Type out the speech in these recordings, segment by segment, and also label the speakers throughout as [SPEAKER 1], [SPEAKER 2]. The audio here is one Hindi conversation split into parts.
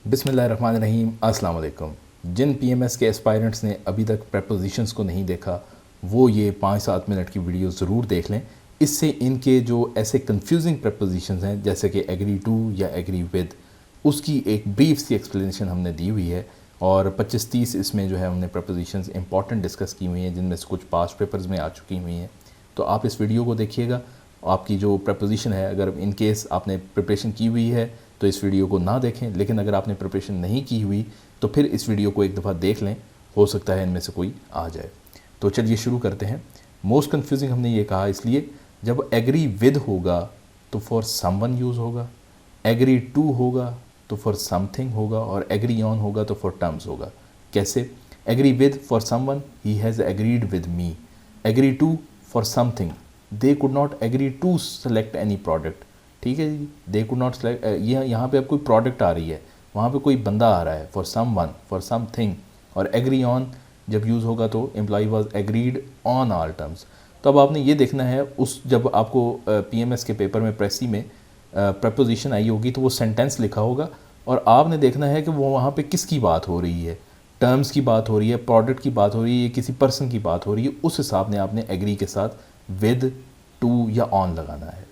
[SPEAKER 1] बिस्मिल्लाहिर्रहमानिर्रहीम, अस्सलाम वालेकुम। जिन पीएमएस के एस्पायरेंट्स ने अभी तक प्रपोजिशंस को नहीं देखा वो ये 5-7 मिनट की वीडियो ज़रूर देख लें। इससे इनके जो ऐसे कंफ्यूजिंग प्रपोजिशंस हैं जैसे कि एग्री टू या एग्री विद, उसकी एक ब्रीफ सी एक्सप्लेनेशन हमने दी हुई है और 25-30 इसमें जो है हमने प्रपोजिशंस इंपॉर्टेंट डिस्कस की हुई हैं जिनमें से कुछ पास्ट पेपर्स में आ चुकी हुई हैं। तो आप इस वीडियो को देखिएगा। आपकी जो प्रपोजिशन है, अगर इन केस आपने प्रिपरेशन की हुई है तो इस वीडियो को ना देखें, लेकिन अगर आपने प्रिपरेशन नहीं की हुई तो फिर इस वीडियो को एक दफ़ा देख लें, हो सकता है इनमें से कोई आ जाए। तो चलिए शुरू करते हैं। मोस्ट कन्फ्यूजिंग हमने ये कहा इसलिए जब एग्री विद होगा तो फॉर समवन यूज़ होगा, एग्री टू होगा तो फॉर समथिंग होगा और एग्री ऑन होगा तो फॉर टर्म्स होगा। कैसे? Agree with for someone, he has agreed with me. Agree to for something, they could not agree to select any product. ठीक है जी, दे कुड नॉट सेलेक्ट, यहाँ पे अब कोई प्रोडक्ट आ रही है, वहाँ पे कोई बंदा आ रहा है, for someone, for something. और एग्री ऑन जब यूज़ होगा तो employ was agreed on all terms. तो अब आपने ये देखना है, उस जब आपको पीएमएस के पेपर में प्रेसी में प्रपोजिशन आई होगी तो वो सेंटेंस लिखा होगा और आपने देखना है कि वो वहाँ पे किसकी बात हो रही है, टर्म्स की बात हो रही है, प्रोडक्ट की बात हो रही है, किसी पर्सन की बात हो रही है। उस हिसाब ने आपने एग्री के साथ विद, टू या ऑन लगाना है।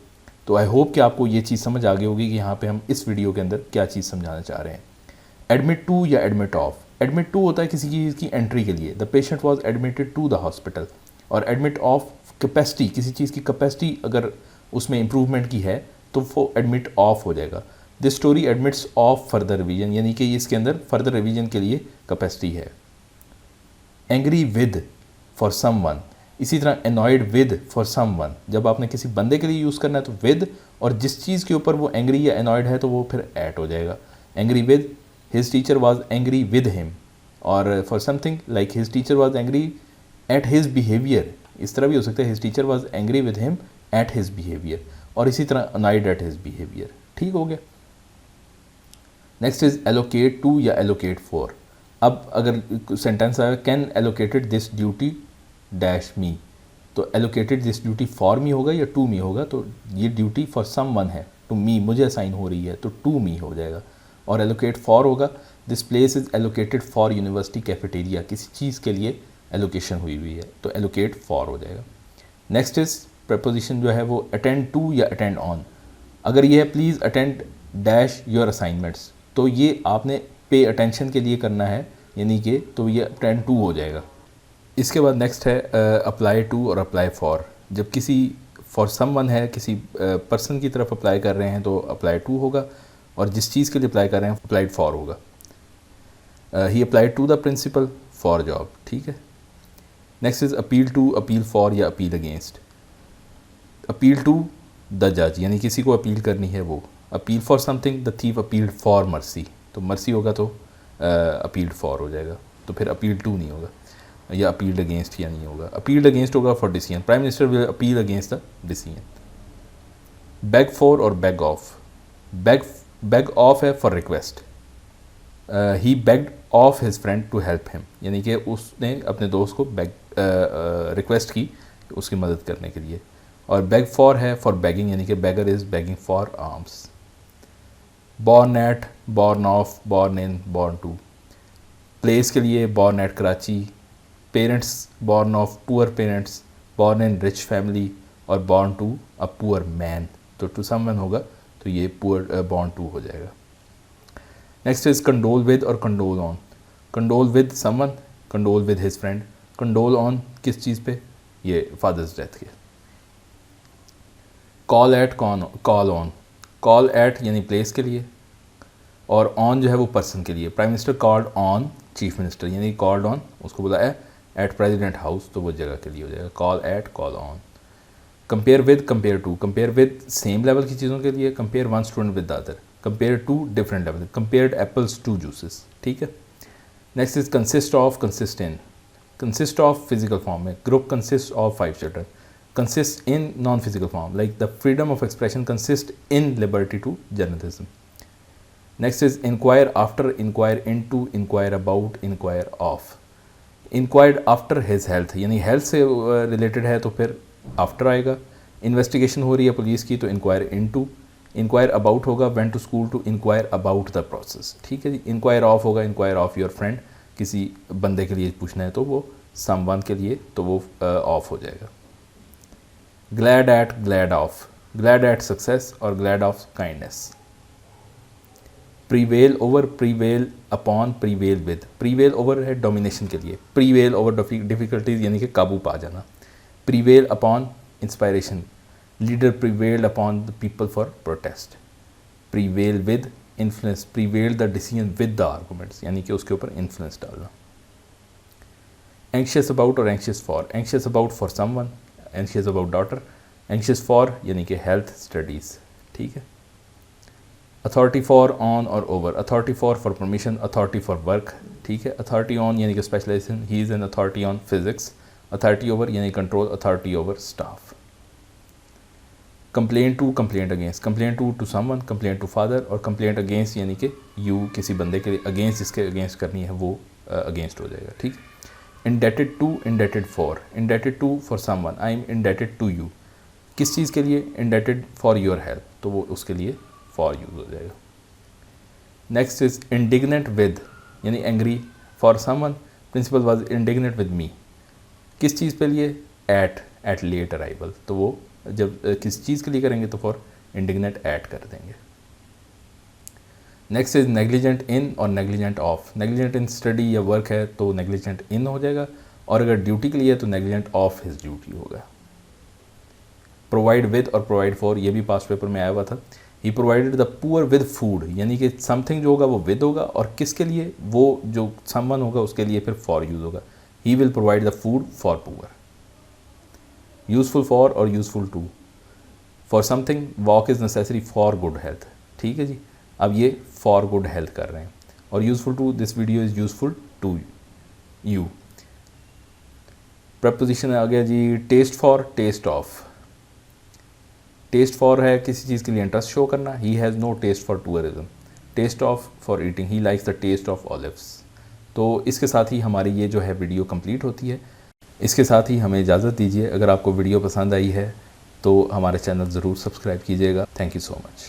[SPEAKER 1] तो आई होप कि आपको ये चीज़ समझ आ गई होगी कि यहाँ पे हम इस वीडियो के अंदर क्या चीज़ समझाना चाह रहे हैं। एडमिट टू या एडमिट ऑफ। एडमिट टू होता है किसी चीज़ की एंट्री के लिए, the patient was admitted to the hospital. और एडमिट ऑफ कैपेसिटी, किसी चीज़ की कैपेसिटी अगर उसमें इम्प्रूवमेंट की है तो वो एडमिट ऑफ हो जाएगा। This story admits of further revision, यानी कि इसके अंदर फर्दर रिवीजन के लिए कैपेसिटी है। Angry with for someone, इसी तरह annoyed with for someone, जब आपने किसी बंदे के लिए यूज़ करना है तो विद, और जिस चीज़ के ऊपर वो एंग्री या एनॉयड है तो वो फिर एट हो जाएगा। Angry with, his teacher was angry with him. और for something like his teacher was angry at his behaviour, इस तरह भी हो सकता है, his teacher was angry with him at his behaviour. और इसी तरह अनॉयड एट हिज बिहेवियर। ठीक हो गया। नेक्स्ट इज एलोकेट टू या एलोकेट फॉर। अब अगर सेंटेंस आया can allocated this duty dash me, तो allocated this duty for me होगा या टू मी होगा, तो ये ड्यूटी फॉर सम वन है, टू मी, मुझे असाइन हो रही है, तो टू मी हो जाएगा। और एलोकेट फॉर होगा this place is allocated for university cafeteria, किसी चीज़ के लिए एलोकेशन हुई हुई है, तो एलोकेट फॉर हो जाएगा। नेक्स्ट इज प्रपोजिशन जो है वो अटेंड टू या अटेंड ऑन। अगर ये है please attend dash your assignments, तो ये आपने पे अटेंशन के लिए करना है, यानी कि तो ये अटेंड टू हो जाएगा। इसके बाद नेक्स्ट है अप्लाई टू और अप्लाई फॉर। जब किसी फॉर समवन है, किसी पर्सन की तरफ अप्लाई कर रहे हैं तो अप्लाई टू होगा, और जिस चीज़ के लिए अप्लाई कर रहे हैं अप्लाइड फॉर होगा। He applied to the principal for job. ठीक है। Next is appeal to, appeal for या appeal against. Appeal to the जज, यानी किसी को अपील करनी है वो। Appeal for something, the thief appealed for mercy, तो मर्सी होगा तो अपील्ड फॉर हो जाएगा, तो फिर अपील टू नहीं होगा, या अपील्ड अगेंस्ट या नहीं होगा। अपील्ड अगेंस्ट होगा for decision, prime minister will appeal against the decision. Beg for और बैग ऑफ। बैग ऑफ है for request. He begged of his friend to help him, यानी कि उसने अपने दोस्त को रिक्वेस्ट की उसकी मदद करने के लिए। और बैग फॉर है फॉर बैगिंग, यानी कि beggar is begging for alms. Born at, born of, born in, born to. Place के लिए born at Karachi. Parents, born of poor parents, born in rich family, और born to a poor man, तो टू समवन होगा तो ये पुअर बॉर्न टू हो जाएगा। नेक्स्ट इज कंडोल विद और condole on. Condole with someone, condole with his friend. Condole on किस चीज़ पे? ये फादर्स डेथ के। Call at, call on. Call at यानी प्लेस के लिए, और ऑन जो है वो पर्सन के लिए। Prime minister called on chief minister, यानी कॉल्ड ऑन, उसको बोला है एट प्रेसिडेंट हाउस, तो वो जगह के लिए हो जाएगा। Call at, call on. Compare with, compare to. Compare with same level की चीज़ों के लिए, compare one student with the other. Compare to different level, compared apples to juices. ठीक है। Next is consist of, consist in. Consist of physical form में, group consist of 5 children. Consist in non physical form, like the freedom of expression consist in liberty to journalism. Next is inquire after, inquire into, inquire about, inquire of. Inquired after his health, यानी हेल्थ से रिलेटेड है तो फिर आफ्टर आएगा। इन्वेस्टिगेशन हो रही है पुलिस की तो enquire into. Inquire about होगा went to school to inquire about the process, ठीक है जी। इंक्वायर ऑफ होगा इंक्वायर ऑफ योर फ्रेंड, किसी बंदे के लिए पूछना है तो वो समवन के लिए तो वो ऑफ हो जाएगा। Glad at, glad of, glad at success और glad of kindness. Prevail over, prevail upon, prevail with. Prevail over है डोमिनेशन के लिए, प्रीवेल ओवर डिफ़िकल्टीज यानी कि काबू पा जाना। Prevail upon inspiration, leader prevailed upon the people for protest. Prevail with influence, prevail the decision with the arguments, यानी कि उसके ऊपर इन्फ्लुएंस डालना। एंशियस अबाउट और anxious for, anxious about for someone, anxious about daughter, anxious for यानी कि हेल्थ स्टडीज़, ठीक है। अथॉरिटी फॉर ऑन और over, authority for permission, authority for work, ठीक है। अथॉरिटी ऑन यानी कि specialisation, he is an authority on physics. Authority over यानी control, authority over staff. Complaint to, complaint against, complaint to someone, complaint to father, और कंप्लेंट अगेंस्ट यानी कि यू किसी बंदे के लिए अगेंस्ट, जिसके अगेंस्ट करनी है वो अगेंस्ट हो जाएगा, ठीक। Indebted to, indebted for, indebted to for someone, I am indebted to you, किस चीज़ के लिए, इंडेटेड फॉर योर हेल्प, तो वो उसके लिए फॉर यूज हो जाएगा। नेक्स्ट इज इंडिग्नेंट विद, यानी angry for someone, principal was indignant with me, किस चीज़ पे लिए, एट लेट अराइवल, तो वो जब किस चीज़ के लिए करेंगे तो फॉर इंडिग्नेंट एट कर देंगे। नेक्स्ट इज नेग्लिजेंट इन और negligent of, negligent in study या वर्क है तो नेग्लिजेंट इन हो जाएगा, और अगर ड्यूटी के लिए है तो नेग्लिजेंट ऑफ हिज ड्यूटी होगा। प्रोवाइड विद और प्रोवाइड फॉर, ये भी पास्ट पेपर में आया हुआ था। He provided the poor with food, यानी कि समथिंग जो होगा वो विद होगा, और किसके लिए, वो जो समवन होगा उसके लिए फिर फॉर यूज होगा। He will provide the food for poor. Useful for और useful to, for something walk is necessary for good health, ठीक है जी। अब ये फॉर गुड हेल्थ कर रहे हैं। और useful to, this video is useful to you. Preposition आ गया जी taste for, taste of. Taste for है किसी चीज़ के लिए इंटरेस्ट शो करना, he has no taste for tourism. Taste of for eating, he likes the taste of olives. तो इसके साथ ही हमारी ये जो है वीडियो कंप्लीट होती है। इसके साथ ही हमें इजाज़त दीजिए। अगर आपको वीडियो पसंद आई है तो हमारे चैनल ज़रूर सब्सक्राइब कीजिएगा। Thank you so much.